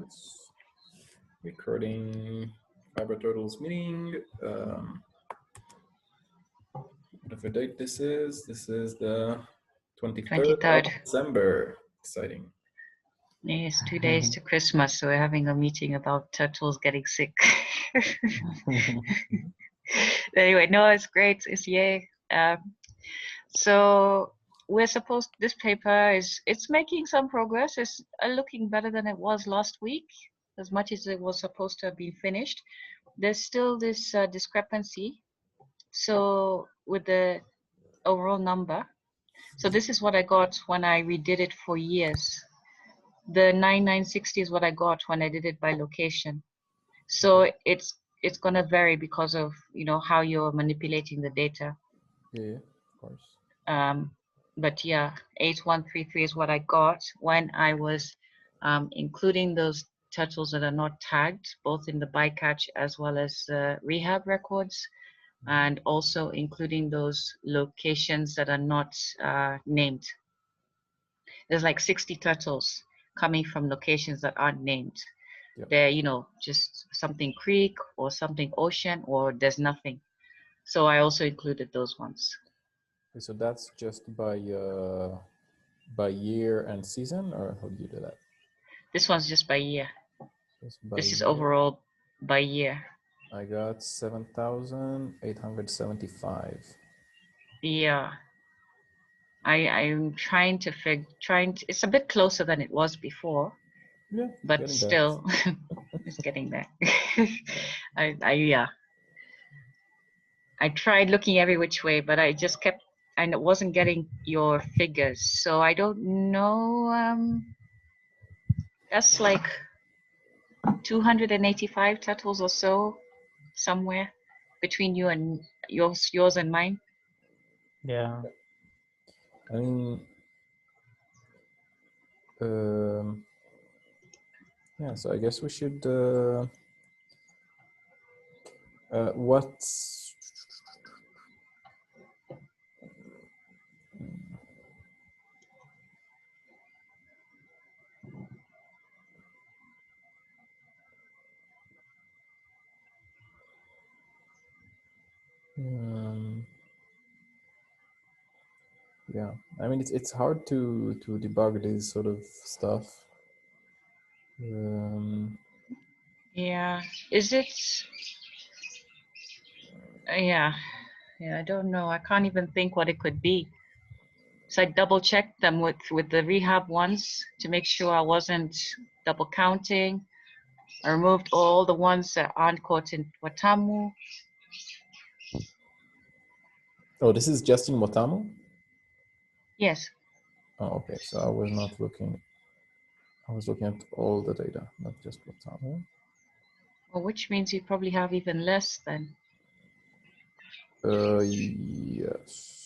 Yes. Recording Fibro Turtles meeting. Whatever date this is the 23rd of 23rd. December. Exciting. Yes, 2 days to Christmas, so we're having a meeting about turtles getting sick. Anyway, no, it's great. It's yay. So we're supposed, this paper it's making some progress. It's looking better than it was last week, as much as it was supposed to have been finished. There's still this discrepancy. So with the overall number, so this is what I got when I redid it for years. The 9960 is what I got when I did it by location. So it's gonna vary because of how you're manipulating the data. Yeah, of course. But yeah, 8133 is what I got when I was including those turtles that are not tagged, both in the bycatch as well as rehab records, and also including those locations that are not named. There's like 60 turtles coming from locations that aren't named. Yep. They're, just something creek or something ocean, or there's nothing. So I also included those ones. Okay, so that's just by year and season, or how do you do that? This one's just by year. This is year. overall by year. I got 7,875. Yeah. I'm trying to it's a bit closer than it was before. Yeah, but still it's getting there. I tried looking every which way, but I just kept, and it wasn't getting your figures. So I don't know. That's like 285 turtles or so, somewhere between you and yours and mine. Yeah. I mean, yeah, so I guess we should, what's, yeah, I mean, it's hard to debug this sort of stuff. Yeah, is it? Yeah, I don't know. I can't even think what it could be. So I double checked them with the rehab ones to make sure I wasn't double counting. I removed all the ones that aren't caught in Watamu. Oh, this is just in Watamu? Yes. Oh, okay. So I was not looking. I was looking at all the data, not just Watamu. Well, which means you probably have even less then. Yes.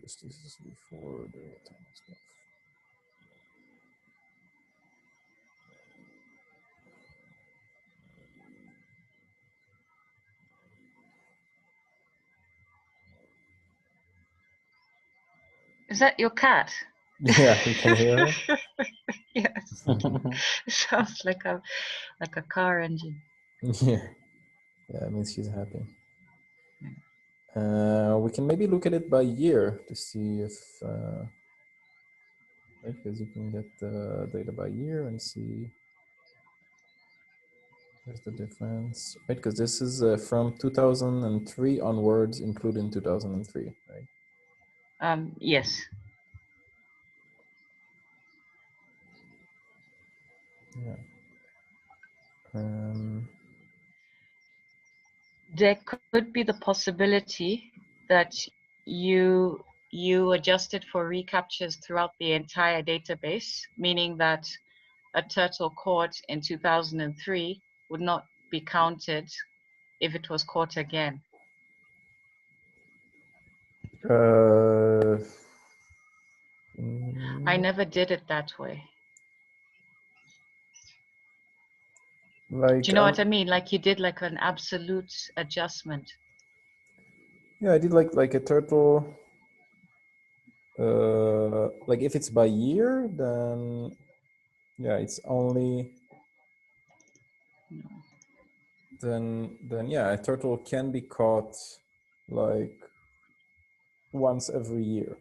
Yes, this is before the Watamu stuff. Is that your cat? Yeah, you can hear her. Yes. It sounds like a car engine. Yeah. Yeah, that means she's happy. We can maybe look at it by year to see if, right, because you can get the data by year and see where's the difference, right? Because this is from 2003 onwards, including 2003, right? Yes. Yeah. There could be the possibility that you adjusted for recaptures throughout the entire database, meaning that a turtle caught in 2003 would not be counted if it was caught again. I never did it that way. Like, do you know what I mean? Like you did like an absolute adjustment. Yeah, I did like a turtle. Like if it's by year, then yeah, it's only then yeah, a turtle can be caught like once every year.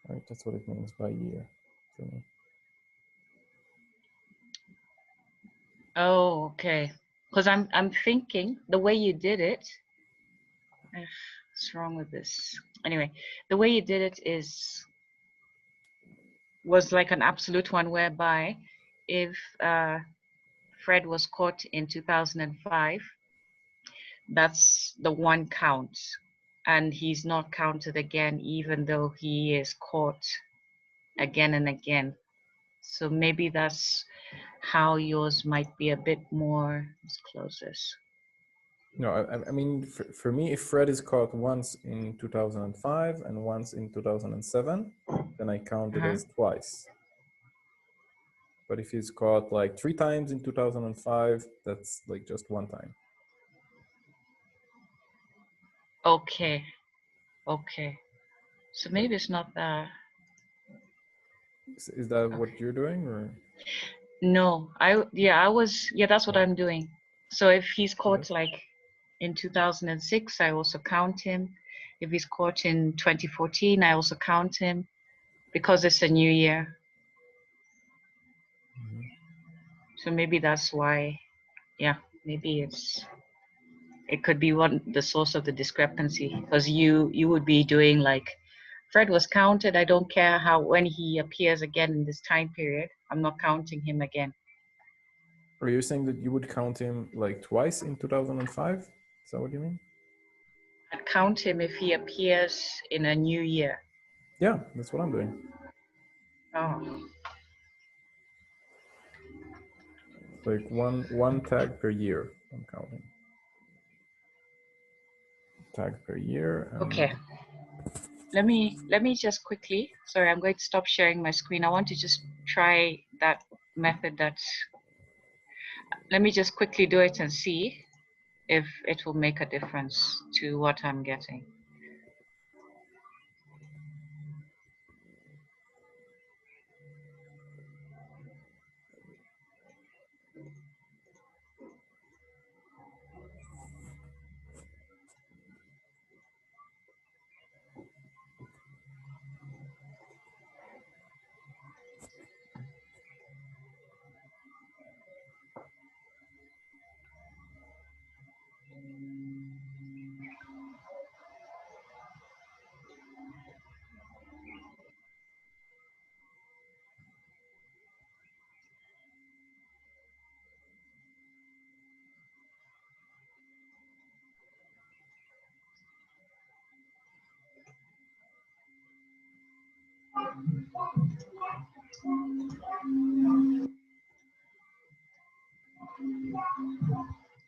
Right, that's what it means by year for me. Oh, okay. Because I'm thinking the way you did it. What's wrong with this? Anyway, the way you did it was like an absolute one, whereby if Fred was caught in 2005, that's the one count, and he's not counted again, even though he is caught again and again. So maybe that's how yours might be a bit more. Let's close this. No, I mean, for me, if Fred is caught once in 2005 and once in 2007, then I count it as twice. But if he's caught like 3 times in 2005, that's like just 1 time. Okay. Okay. So maybe it's not that. Is that what you're doing, or? No, that's what I'm doing. So if he's caught like in 2006, I also count him. If he's caught in 2014, I also count him, because it's a new year. So maybe that's why, yeah, maybe it could be the source of the discrepancy, because you would be doing like, Fred was counted, I don't care when he appears again in this time period, I'm not counting him again. Are you saying that you would count him like twice in 2005? Is that what you mean? I'd count him if he appears in a new year. Yeah, that's what I'm doing. Oh. Like one tag per year, I'm counting. Tag per year. Okay. Let me just quickly, sorry, I'm going to stop sharing my screen. I want to just try that method let me just quickly do it and see if it will make a difference to what I'm getting.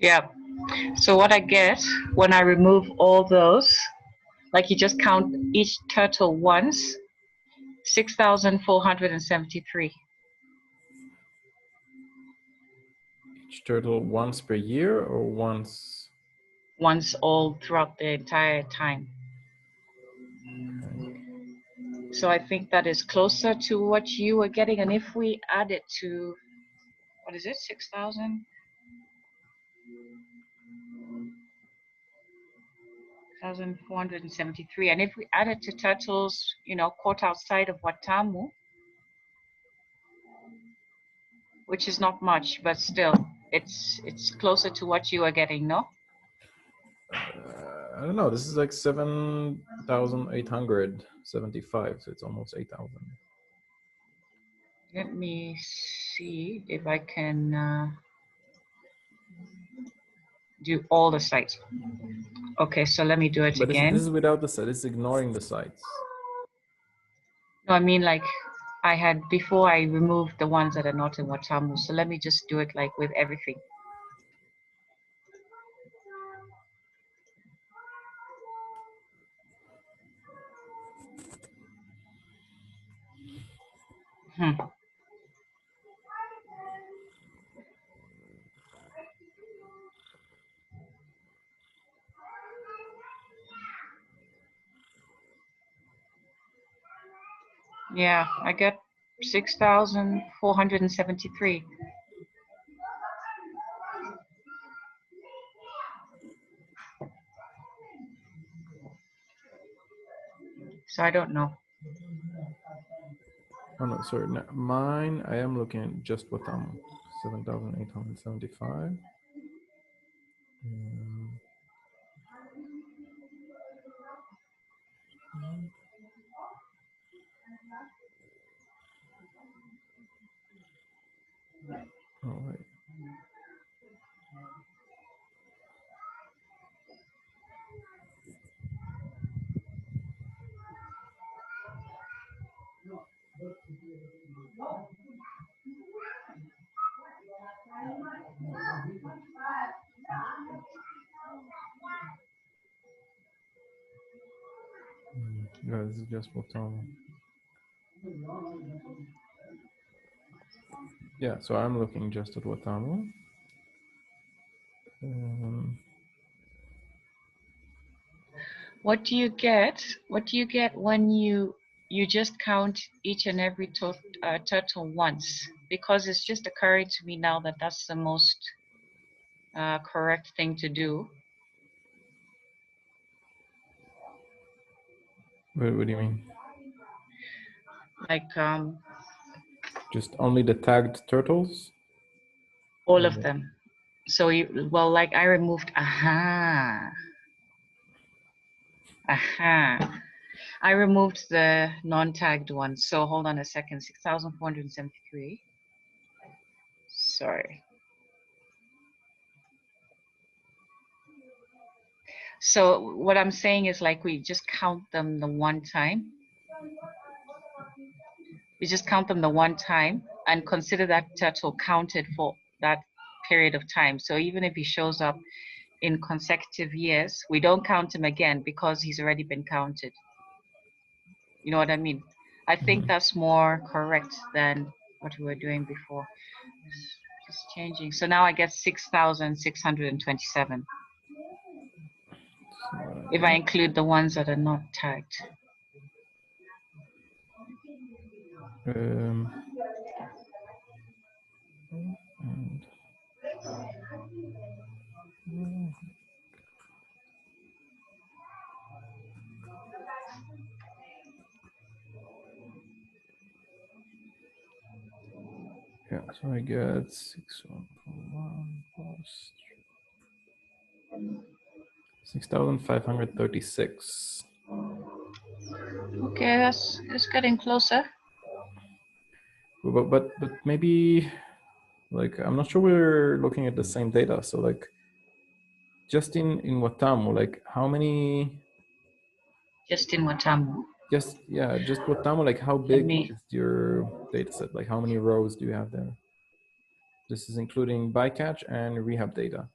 Yeah, so what I get when I remove all those, like you just count each turtle once, 6,473. Each turtle once per year or once? Once all throughout the entire time. So I think that is closer to what you were getting. And if we add it to, what is it, 6,000? 1,473. And if we add it to turtles, caught outside of Watamu, which is not much, but still, it's closer to what you are getting, no? I don't know. This is like 7,875, so it's almost 8,000. Let me see if I can do all the sites. Okay, so let me do it but again. This is without the site. It's ignoring the sites. No, I mean like I had before I removed the ones that are not in Watamu. So let me just do it like with everything. Yeah, I get 6,473. So I don't know. Oh no, sorry. No, mine, I am looking at just Watamu, 7,875. Oh, wait. Yeah, this is just Watamu. Yeah, so I'm looking just at Watamu. What do you get? What do you get when you just count each and every turtle once? Because it's just occurring to me now that that's the most correct thing to do. What do you mean? Like Just only the tagged turtles? all of them. So you, well, like I removed, I removed the non-tagged ones. So hold on a second, 6,473. Sorry. So what I'm saying is like we just count them the one time. We just count them the one time and consider that turtle counted for that period of time. So even if he shows up in consecutive years, we don't count him again because he's already been counted. You know what I mean? I think that's more correct than what we were doing before. Just changing. So now I get 6,627. If I include the ones that are not tagged. Yeah, so I get 6,1 plus 6,536. Okay, that's getting closer. But maybe, like, I'm not sure we're looking at the same data. So like, just in Watamu, like how many? Just in Watamu. Just Watamu, like how big is your data set? Like how many rows do you have there? This is including bycatch and rehab data.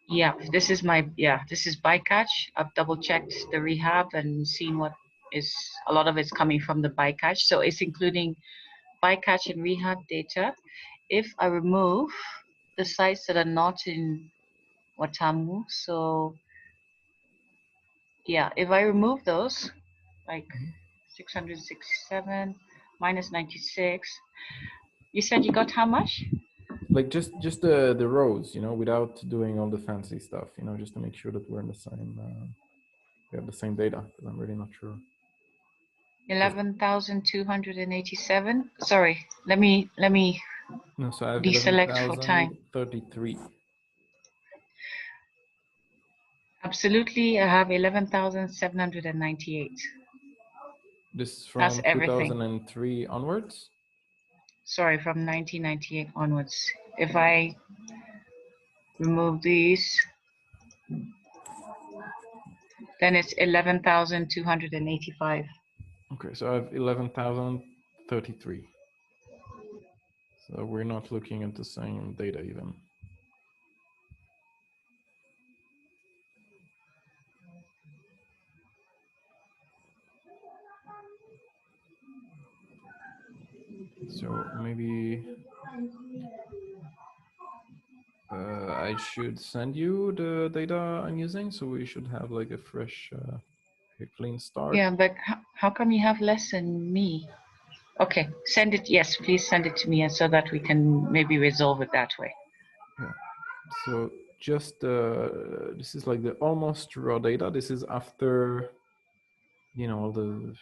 Yeah, this is bycatch. I've double checked the rehab and seen what is, a lot of it's coming from the bycatch. So it's including bycatch and rehab data. If I remove the sites that are not in Watamu, so yeah, if I remove those, like 667 minus 96, you said you got how much? Like just the rows, you know, without doing all the fancy stuff, you know, just to make sure that we're in the same, we have the same data, because I'm really not sure. 11,287. Sorry, let me No, so I have deselect for time. 11,033. Absolutely, I have 11,798. This is from That's everything. 2003 onwards? Sorry, from 1998 onwards. If I remove these, then it's 11,285. Okay, so I have 11,033. So we're not looking at the same data even. So maybe I should send you the data I'm using, so we should have like a fresh, a clean start. Yeah, but how come you have less than me? Okay, send it. Yes, please send it to me, and so that we can maybe resolve it that way. Yeah. So just this is like the almost raw data. This is after you know, all the.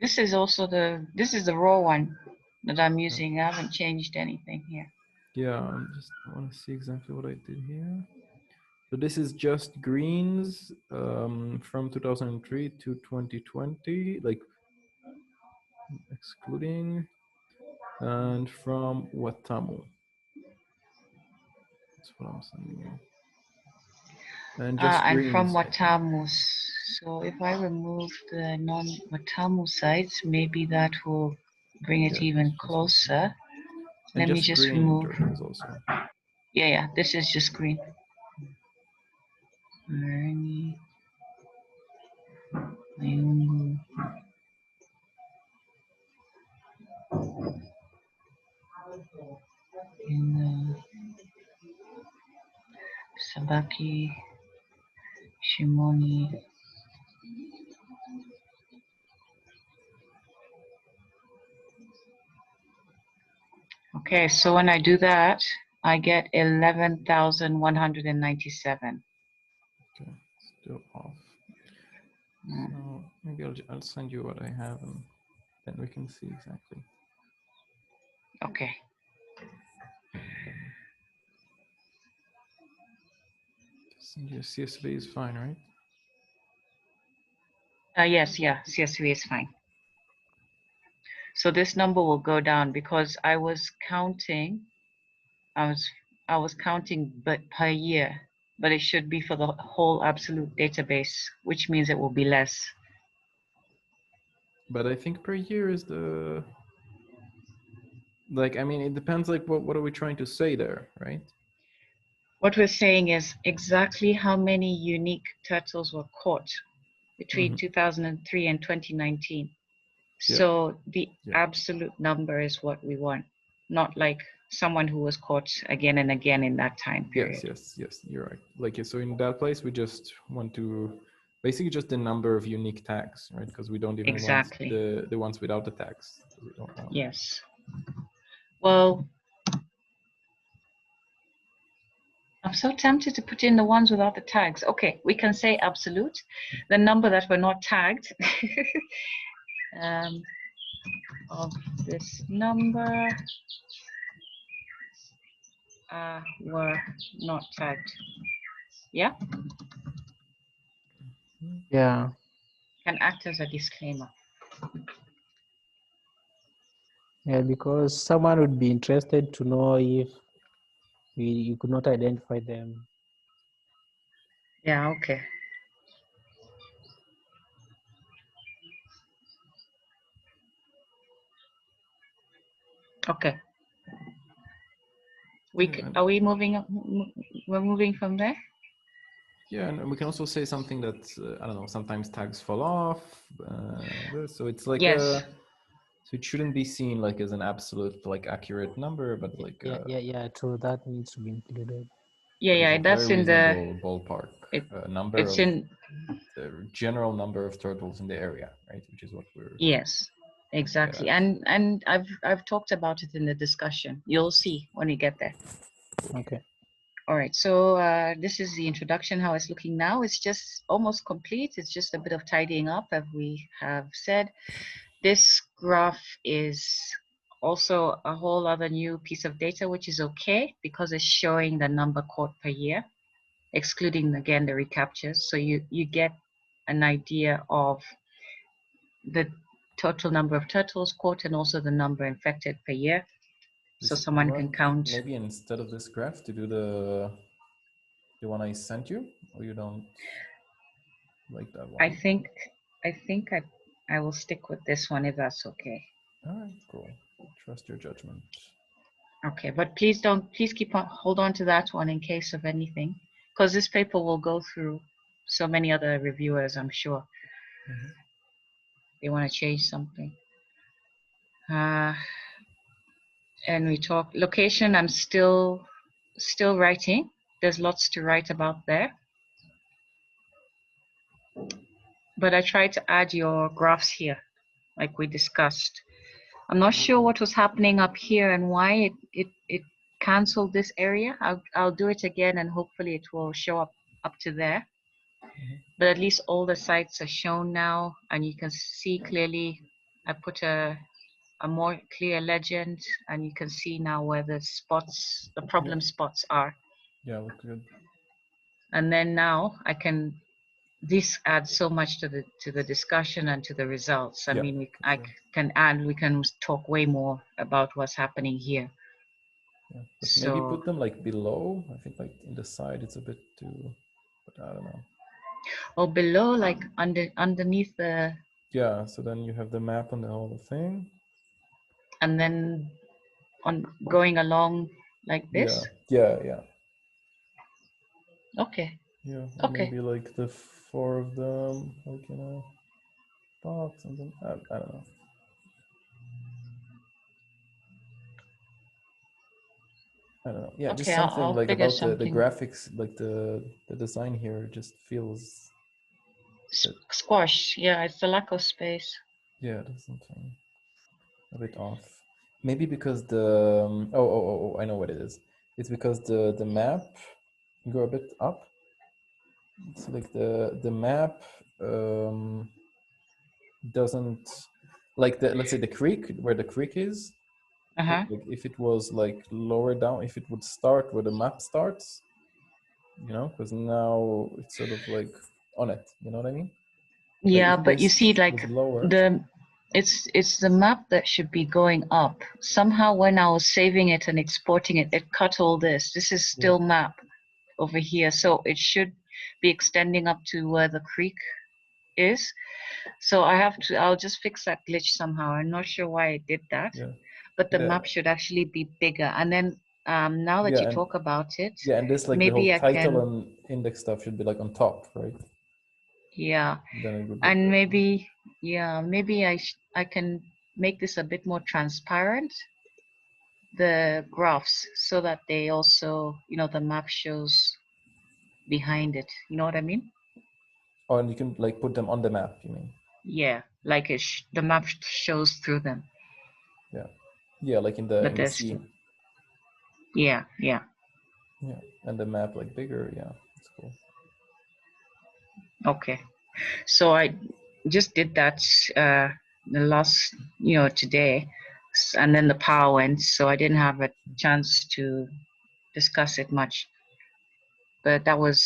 This is also this is the raw one that I'm using. I haven't changed anything here. Yeah, I want to see exactly what I did here. So this is just greens from 2003 to 2020, like excluding, and from Watamu. That's what I'm sending you. And just And greens. from Watamu. So if I remove the non-Watamu sites, maybe that will bring it even closer. And Let me just green remove. turtles also. Yeah, this is just green. Sabaki, Shimoni. Okay, so when I do that, I get 11,197. Okay, still off. So maybe I'll send you what I have, and then we can see exactly. Okay. Send you CSV is fine, right? Yes, yeah, CSV is fine. So this number will go down because I was counting. I was counting, but per year, but it should be for the whole absolute database, which means it will be less. But I think per year is the, like, I mean, it depends, like, what are we trying to say there, right? What we're saying is exactly how many unique turtles were caught between 2003 and 2019. Yeah. So the absolute number is what we want, not like someone who was caught again and again in that time period. Yes, you're right. Like, so in that place, we just want to basically just the number of unique tags, right? Because we don't even want the ones without the tags. We don't want. Yes. Well, I'm so tempted to put in the ones without the tags. Okay, we can say absolute, the number that were not tagged of this number were not tagged. Yeah? Yeah. Can act as a disclaimer. Yeah, because someone would be interested to know if you could not identify them. Yeah, okay. Okay. Are we moving? We're moving from there? Yeah, and we can also say something that, I don't know, sometimes tags fall off. So it's like so it shouldn't be seen like as an absolute, like, accurate number, but like yeah, true. That needs to be included. Yeah, that's in the ballpark number. It's in the general number of turtles in the area, right? Which is what we're. Yes, exactly. And I've talked about it in the discussion. You'll see when we get there. Okay. All right, so this is the introduction, how it's looking now. It's just almost complete. It's just a bit of tidying up, as we have said. This graph is also a whole other new piece of data, which is okay because it's showing the number caught per year, excluding, again, the recaptures. So you get an idea of the total number of turtles caught and also the number infected per year. So someone can count. Maybe instead of this graph to do the one I sent you, or you don't like that one? I think I will stick with this one if that's okay. All right, cool. Trust your judgment. Okay, but please hold on to that one in case of anything, because this paper will go through so many other reviewers, I'm sure. They want to change something. And we talk location. I'm still writing. There's lots to write about there. But I tried to add your graphs here, like we discussed. I'm not sure what was happening up here and why it canceled this area. I'll do it again and hopefully it will show up to there. but at least all the sites are shown now, and you can see clearly. I put a more clear legend, and you can see now where the spots, the problem spots are. Yeah, look good. And then now I can, this adds so much to the discussion and to the results. I mean, we can talk way more about what's happening here. Yeah, but maybe put them like below. I think like in the side it's a bit too, but I don't know. Or below, like underneath the. Yeah, so then you have the map on the whole thing. And then on going along like this. Yeah. Okay. Yeah. Okay. Maybe like the 4 of them, like in a box, and then I don't know. I don't know. Yeah, okay, just something I'll like figure about the something. graphics, like the design here just feels squash. Yeah, it's the lack of space. Yeah, there's something a bit off. Maybe because the oh, I know what it is. It's because the map, go a bit up. It's like the map doesn't, like the, let's say the creek, where the creek is. Like if it was like lower down, if it would start where the map starts, you know, because now it's sort of like on it. You know what I mean? Yeah, Like but you see, like was lower. it's the map that should be going up. Somehow when I was saving it and exporting it, it cut all this. This is still map over here, so it should be extending up to where the creek is. So I'll just fix that glitch somehow. I'm not sure why I did that, but the map should actually be bigger. And then now that you talk about it, and this, like, maybe the whole I title can, and index stuff should be like on top, right? yeah. Then it would And maybe, yeah, maybe I can make this a bit more transparent, the graphs, so that they also, you know, the map shows behind it. You know what I mean? Oh, and you can like put them on the map, you mean? Yeah, like the map shows through them. Yeah, like in the sea. Yeah. Yeah, and the map like bigger. Yeah, that's cool. Okay, so I just did that the last, you know, today, and then the power went, so I didn't have a chance to discuss it much. But that was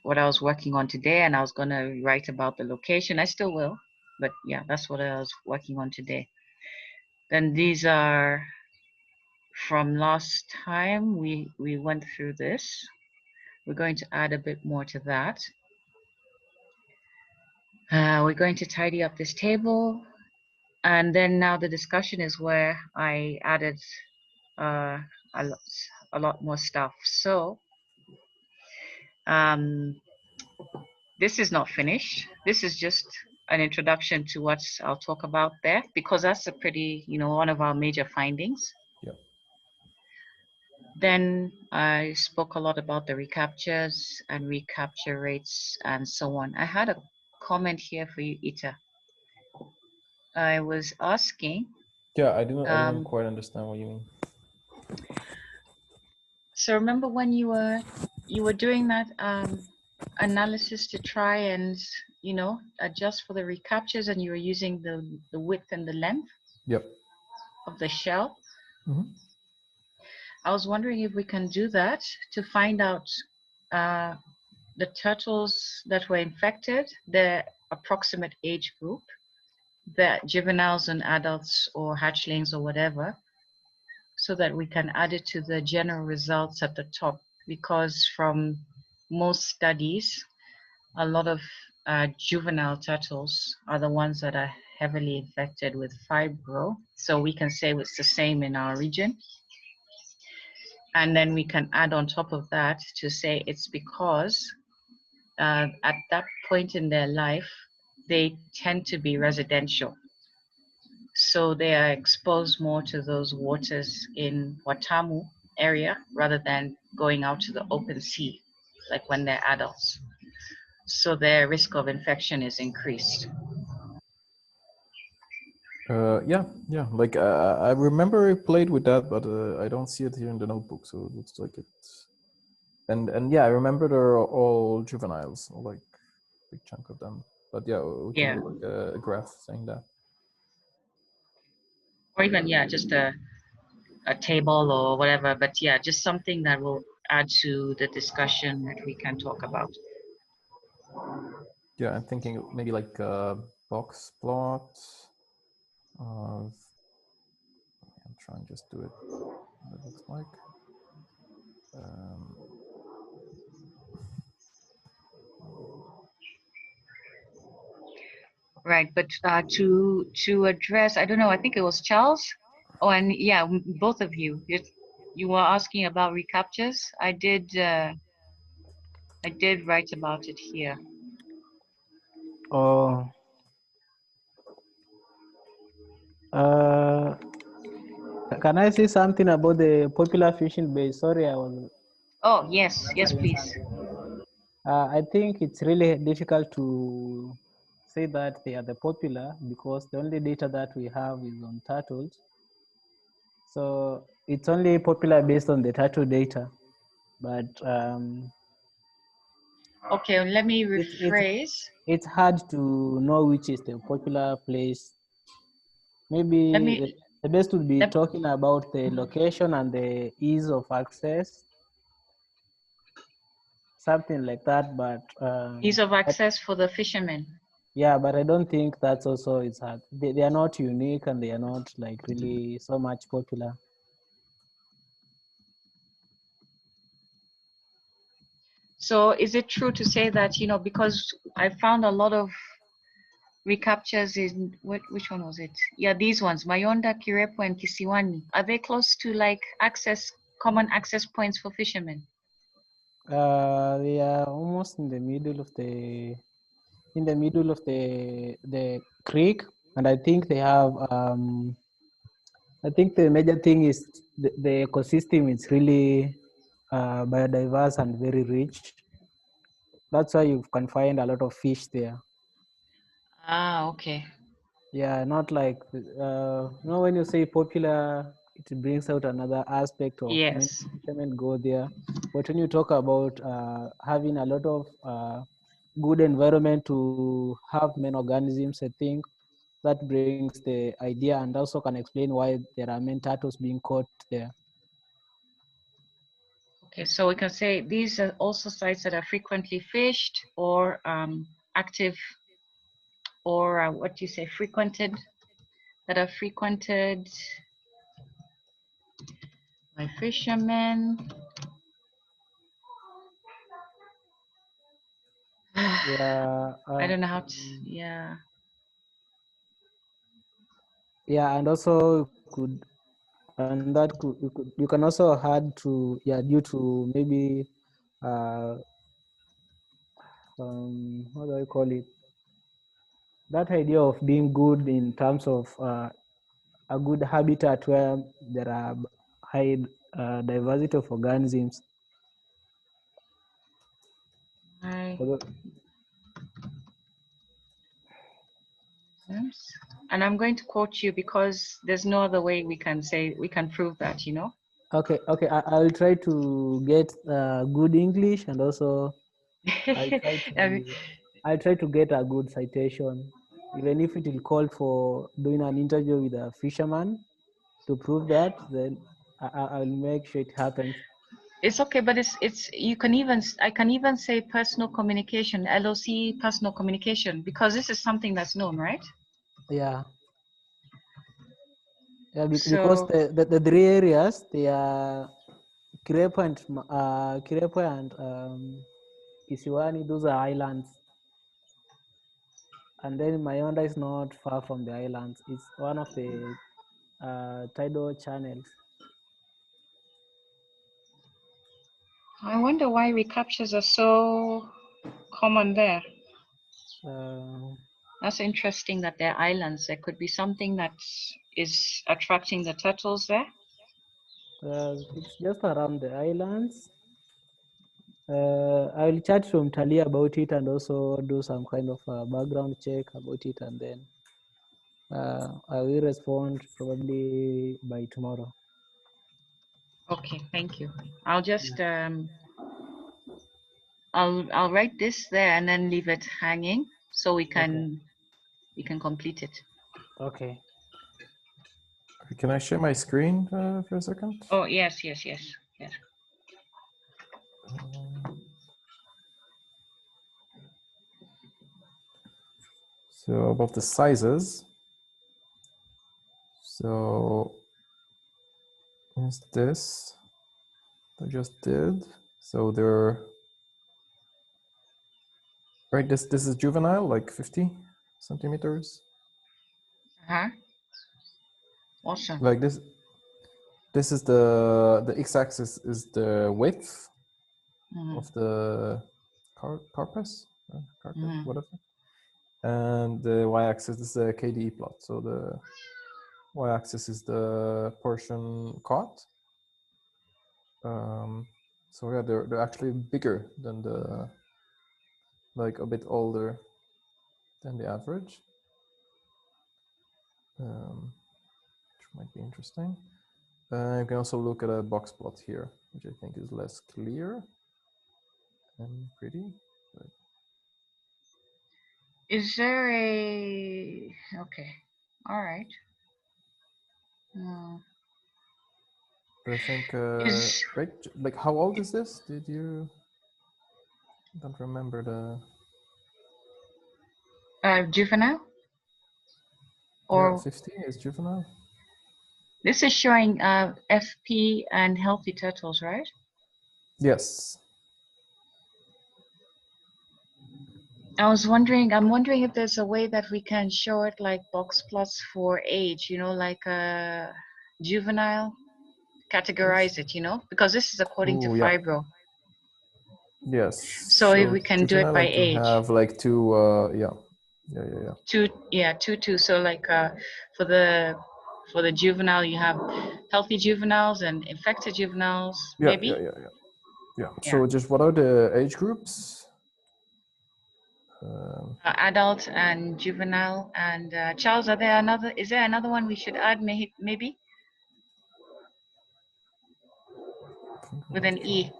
what I was working on today, and I was gonna write about the location. I still will, but yeah, that's what I was working on today. Then these are from last time we went through this. We're going to add a bit more to that. We're going to tidy up this table, and then now the discussion is where I added a lot more stuff. So this is not finished. This is just an introduction to what I'll talk about there, because that's a pretty, you know, one of our major findings. Yeah. Then I spoke a lot about the recaptures and recapture rates and so on. I had a comment here for you, Ita. I was asking. Yeah, I didn't quite understand what you mean. So remember when you were doing that analysis to try and, you know, adjust for the recaptures, and you were using the width and the length of the shell. I was wondering if we can do that to find out the turtles that were infected, their approximate age group, the juveniles and adults or hatchlings or whatever, so that we can add it to the general results at the top. Because from most studies, a lot of juvenile turtles are the ones that are heavily infected with fibro. So we can say it's the same in our region. And then we can add on top of that to say it's because at that point in their life, they tend to be residential. So they are exposed more to those waters in Watamu area rather than going out to the open sea, like when they're adults. So their risk of infection is increased. Yeah. Like I remember I played with that, but I don't see it here in the notebook, so it looks like it's. And yeah, I remember they're all juveniles, like big chunk of them. But yeah, we can Yeah. do like a graph saying that. Or even, yeah, just a table or whatever. But yeah, just something that will add to the discussion that we can talk about. Yeah, I'm thinking maybe like a box plot of, I'm trying just do it what it looks like. Right, but to address, I don't know, I think it was Charles. Oh, and yeah, both of you. You were asking about recaptures. I did write about it here. Oh. Can I say something about the popular fishing base? Sorry, I was. Oh, yes, yes, please. I think it's really difficult to say that they are the popular because the only data that we have is on turtles. So it's only popular based on the turtle data. But okay, let me rephrase. It's hard to know which is the popular place. Maybe the best would be talking about the location and the ease of access, something like that. But ease of access for the fishermen. Yeah, but I don't think that's also is hard. They are not unique and they are not like really so much popular. So is it true to say that, you know, because I found a lot of recaptures in which one was it? Yeah, these ones, Mayonda, Kirepo, and Kisiwani. Are they close to like common access points for fishermen? They are almost in the middle of the creek, and I think they have. I think the major thing is the ecosystem is really biodiverse and very rich. That's why you can find a lot of fish there. Ah, okay. Yeah, not like when you say popular, it brings out another aspect of many Yes. fishermen go there. But when you talk about having a lot of good environment to have many organisms, I think that brings the idea and also can explain why there are many turtles being caught there. Okay, so we can say these are also sites that are frequently fished or active, or what do you say, frequented, that are frequented by fishermen. Yeah, I don't know how to, yeah. Yeah, and also you can also add to, yeah, due to maybe how do I call it? That idea of being good in terms of a good habitat where there are high diversity of organisms. And I'm going to quote you because there's no other way we can prove that, you know. Okay, I'll try to get good English, and also I'll try to get a good citation, even if it will call for doing an interview with a fisherman to prove that. Then I'll make sure it happens. It's okay, but I can even say personal communication, LOC, personal communication, because this is something that's known, right? Yeah. Yeah, because the three areas, they are Kirepo and Kisiwani, those are islands. And then Mayonda is not far from the islands. It's one of the tidal channels. I wonder why recaptures are so common there. That's interesting that they're islands. There could be something that is attracting the turtles there. It's just around the islands. I'll chat to Mtali about it and also do some kind of background check about it, and then I will respond probably by tomorrow. Okay, thank you. I'll just I'll write this there and then leave it hanging so we can complete it. Okay. Can I share my screen for a second? Oh yes. So about the sizes. So is this I just did. So they're right. This is juvenile, like 50 centimeters. Awesome. Like this. This is the x-axis is the width of the carcass, whatever, and the y-axis is the KDE plot. So the y-axis is the portion caught. So yeah, they're actually bigger than the, like a bit older than the average, which might be interesting. You can also look at a box plot here, which I think is less clear and pretty. But Is there a okay? All right. I think, Is right, like how old is this? Did you? I don't remember the. Juvenile Yeah, or 15 is juvenile. this is showing FP and healthy turtles, right? Yes. I'm wondering if there's a way that we can show it like box plots for age, you know, like juvenile, categorize it, you know, because this is according to Ooh, yeah. Fibro. Yes. So if we can do it by like to age. have like two, yeah. Two. So like for the juvenile, you have healthy juveniles and infected juveniles, maybe? Yeah. So just what are the age groups? Adult and juvenile and Charles, is there another one we should add maybe? With an E.